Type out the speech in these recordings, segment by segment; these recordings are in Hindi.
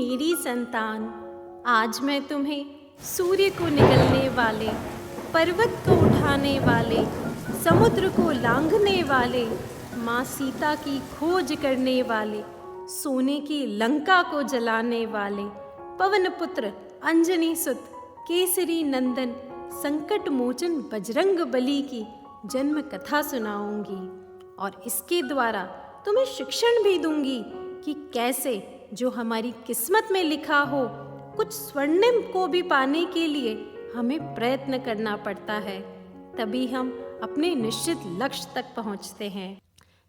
मेरी संतान, आज मैं तुम्हें सूर्य को निगलने वाले, पर्वत को उठाने वाले, समुद्र को लांघने वाले, माँ सीता की खोज करने वाले, सोने की लंका को जलाने वाले, पवन पुत्र अंजनी सुत केसरी नंदन संकट मोचन बजरंग बली की जन्म कथा सुनाऊंगी और इसके द्वारा तुम्हें शिक्षण भी दूंगी कि कैसे जो हमारी किस्मत में लिखा हो, कुछ स्वर्णिम को भी पाने के लिए हमें प्रयत्न करना पड़ता है, तभी हम अपने निश्चित लक्ष्य तक पहुंचते हैं।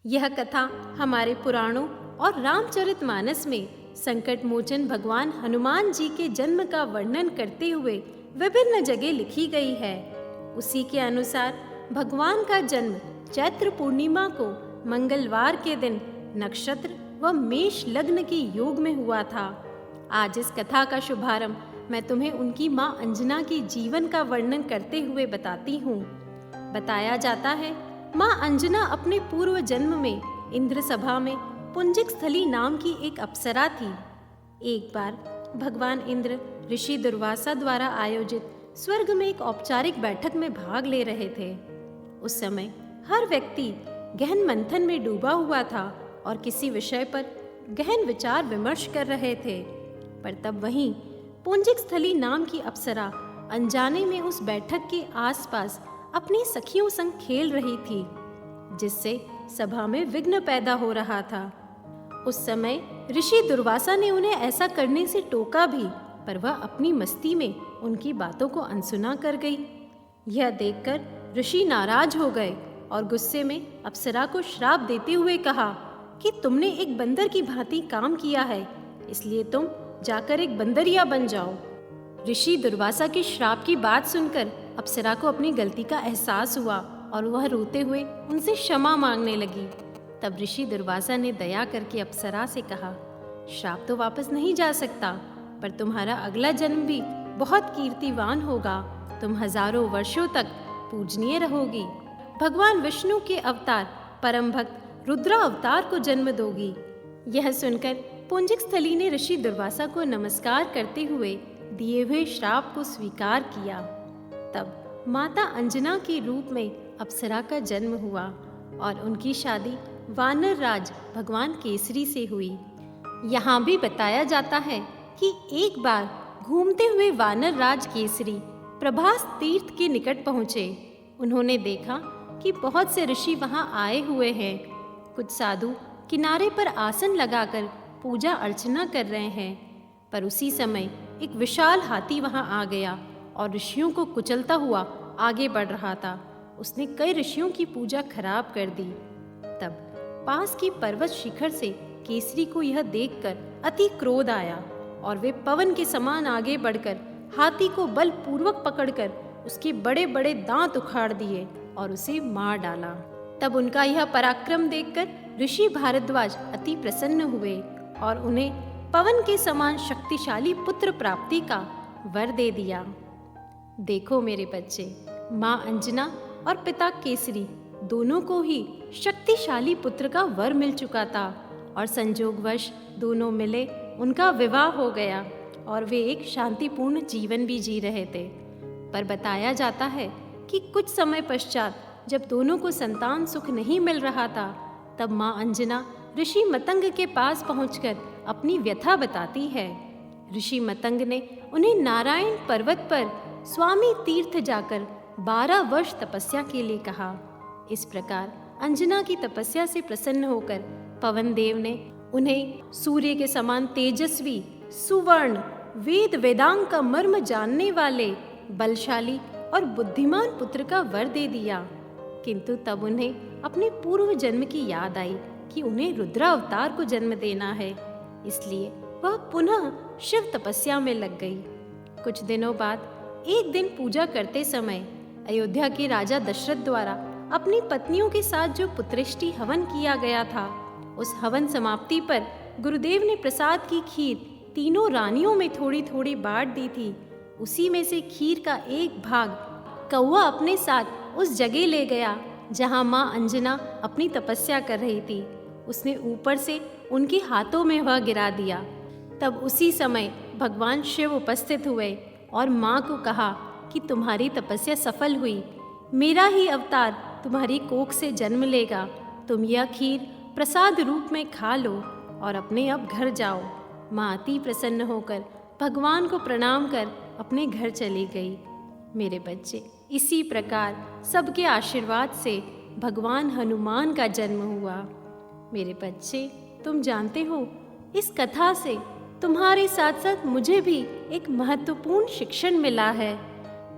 यह कथा हमारे पुराणों और रामचरितमानस में संकट मोचन भगवान हनुमान जी के जन्म का वर्णन करते हुए विभिन्न जगह लिखी गई है। उसी के अनुसार भगवान का जन्म चैत्र पूर्णिमा को मंगलवार के दिन नक्षत्र व मेष लग्न के योग में हुआ था। आज इस कथा का शुभारंभ मैं तुम्हें उनकी मां अंजना के जीवन का वर्णन करते हुए बताती हूँ। बताया जाता है मां अंजना अपने पूर्व जन्म में इंद्र सभा में पुंजिक स्थली नाम की एक अप्सरा थी। एक बार भगवान इंद्र ऋषि दुर्वासा द्वारा आयोजित स्वर्ग में एक औपचारिक बैठक में भाग ले रहे थे। उस समय हर व्यक्ति गहन मंथन में डूबा हुआ था और किसी विषय पर गहन विचार विमर्श कर रहे थे। पर तब वहीं पुंजिक स्थली नाम की अप्सरा अनजाने में उस बैठक के आसपास अपनी सखियों संग खेल रही थी, जिससे सभा में विघ्न पैदा हो रहा था। उस समय ऋषि दुर्वासा ने उन्हें ऐसा करने से टोका भी, पर वह अपनी मस्ती में उनकी बातों को अनसुना कर गई। यह देखकर ऋषि नाराज हो गए और गुस्से में अप्सरा को श्राप देते हुए कहा कि तुमने एक बंदर की भांति काम किया है, इसलिए तुम जाकर एक बंदरिया बन जाओ। ऋषि दुर्वासा के श्राप की बात सुनकर अप्सरा को अपनी गलती का एहसास हुआ और वह रोते हुए उनसे क्षमा मांगने लगी। तब ऋषि दुर्वासा ने दया करके अप्सरा से कहा, श्राप तो वापस नहीं जा सकता, पर तुम्हारा अगला जन्म भी बहुत कीर्तिवान होगा। तुम हजारों वर्षों तक पूजनीय रहोगी। भगवान विष्णु के अवतार परम भक्त रुद्रा अवतार को जन्म दोगी। यह सुनकर पुंजिक स्थली ने ऋषि दुर्वासा को नमस्कार करते हुए दिए हुए श्राप को स्वीकार किया। तब माता अंजना के रूप में अप्सरा का जन्म हुआ और उनकी शादी वानर राज भगवान केसरी से हुई। यहाँ भी बताया जाता है कि एक बार घूमते हुए वानर राज केसरी प्रभास तीर्थ के निकट पहुँचे। उन्होंने देखा कि बहुत से ऋषि वहाँ आए हुए हैं। कुछ साधु किनारे पर आसन लगाकर पूजा अर्चना कर रहे हैं, पर उसी समय एक विशाल हाथी वहां आ गया और ऋषियों को कुचलता हुआ आगे बढ़ रहा था। उसने कई ऋषियों की पूजा खराब कर दी। तब पास की पर्वत शिखर से केसरी को यह देखकर अति क्रोध आया और वे पवन के समान आगे बढ़कर हाथी को बलपूर्वक पकड़कर उसके बड़े बड़े दांत उखाड़ दिए और उसे मार डाला। तब उनका यह पराक्रम देखकर ऋषि भारद्वाज अति प्रसन्न हुए और उन्हें पवन के समान शक्तिशाली पुत्र प्राप्ति का वर दे दिया। देखो मेरे बच्चे, माँ अंजना और पिता केसरी दोनों को ही शक्तिशाली पुत्र का वर मिल चुका था और संजोगवश दोनों मिले उनका विवाह हो गया और वे एक शांतिपूर्ण जीवन भी जी रहे थे। पर बताया जाता है कि कुछ समय पश्चात जब दोनों को संतान सुख नहीं मिल रहा था, तब माँ अंजना ऋषि मतंग के पास पहुंचकर अपनी व्यथा बताती है। ऋषि मतंग ने उन्हें नारायण पर्वत पर स्वामी तीर्थ जाकर 12 वर्ष तपस्या के लिए कहा। इस प्रकार अंजना की तपस्या से प्रसन्न होकर पवन देव ने उन्हें सूर्य के समान तेजस्वी, सुवर्ण, वेद वेदांग का मर्म जानने वाले, बलशाली और बुद्धिमान पुत्र का वर दे दिया। किंतु तब उन्हें अपने पूर्व जन्म की याद आई कि उन्हें रुद्र अवतार को जन्म देना है, इसलिए वह पुनः शिव तपस्या में लग गई। कुछ दिनों बाद एक दिन पूजा करते समय अयोध्या के राजा दशरथ द्वारा अपनी पत्नियों के साथ जो पुत्रेष्टि हवन किया गया था, उस हवन समाप्ति पर गुरुदेव ने प्रसाद की खीर तीनों रानियों में थोड़ी थोड़ी बांट दी थी। उसी में से खीर का एक भाग कौवा अपने साथ उस जगह ले गया जहां माँ अंजना अपनी तपस्या कर रही थी। उसने ऊपर से उनके हाथों में वह गिरा दिया। तब उसी समय भगवान शिव उपस्थित हुए और माँ को कहा कि तुम्हारी तपस्या सफल हुई, मेरा ही अवतार तुम्हारी कोख से जन्म लेगा। तुम यह खीर प्रसाद रूप में खा लो और अपने अब घर जाओ। माँ अति प्रसन्न होकर भगवान को प्रणाम कर अपने घर चली गई। मेरे बच्चे, इसी प्रकार सबके आशीर्वाद से भगवान हनुमान का जन्म हुआ। मेरे बच्चे, तुम जानते हो, इस कथा से तुम्हारे साथ साथ मुझे भी एक महत्वपूर्ण शिक्षण मिला है,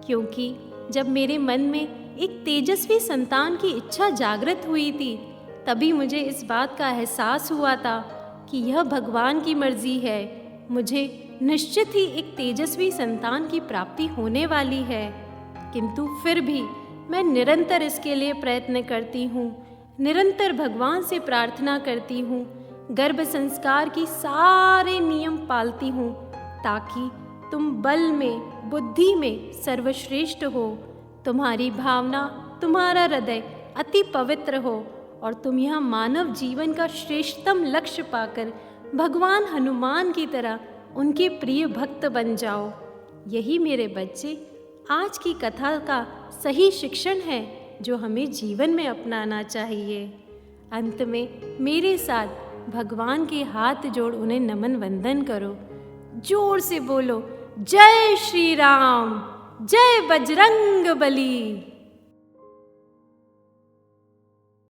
क्योंकि जब मेरे मन में एक तेजस्वी संतान की इच्छा जागृत हुई थी, तभी मुझे इस बात का एहसास हुआ था कि यह भगवान की मर्जी है। मुझे निश्चित ही एक तेजस्वी संतान की प्राप्ति होने वाली है, किंतु फिर भी मैं निरंतर इसके लिए प्रयत्न करती हूँ, निरंतर भगवान से प्रार्थना करती हूँ, गर्भ संस्कार की सारे नियम पालती हूँ, ताकि तुम बल में, बुद्धि में सर्वश्रेष्ठ हो, तुम्हारी भावना, तुम्हारा हृदय अति पवित्र हो और तुम यह मानव जीवन का श्रेष्ठतम लक्ष्य पाकर भगवान हनुमान की तरह उनके प्रिय भक्त बन जाओ। यही मेरे बच्चे आज की कथा का सही शिक्षण है जो हमें जीवन में अपनाना चाहिए। अंत में मेरे साथ भगवान के हाथ जोड़ उन्हें नमन वंदन करो। जोर से बोलो, जय श्री राम, जय बजरंग बली।